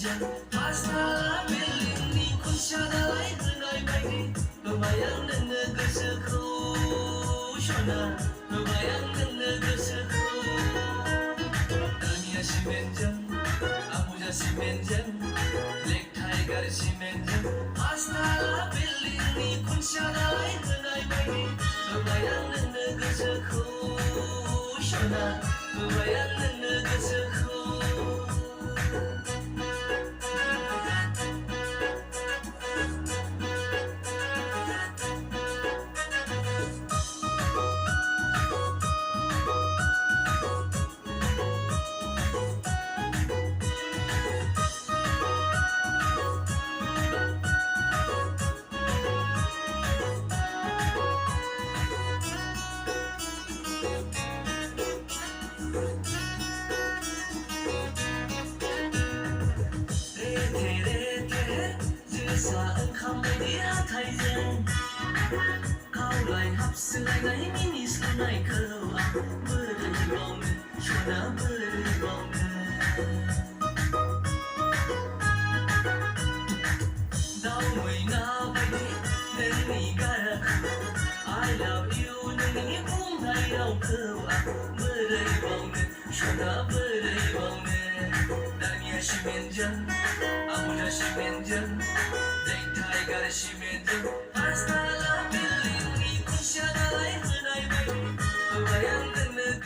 सिमेन्टजों हास्राला बिल्डिंनि खुन्थिया दालाय होनाय बायदि होबाय आं नोंनो गोसोखौ सना होबाय आं नोंनो गोसोखौ दानिया सिमेन्टजों आबुजा सिमेन्टजों ब्लेक टाइगार सिमेन्टजों हास्राला बिल्डिंनि खुन्थिया दालाय होनाय बायदि होबाय आं नोंनो गोसोखौ सना होबाय आं नोंनो गोसोखौ जोसा ओंखाम बायदि हाथायजों खावलाय हाबसोलायनाय मिनिस्लुनायखौ आं बोरै बावनो सना बोरै बावनो दाउ मैना बायदि नोंनि गारांखौ I love you नोंनि बुंनाय रावखौ आं बोरै बावनो सना बोरै बावनो दानिया सिमेन्टजों आबुजा सिमेन्टजों ब्लेक टाइगार सिमेन्टजों हास्राला बिल्डिंनि खुन्थिया दालाय होनाय बायदि होबाय आं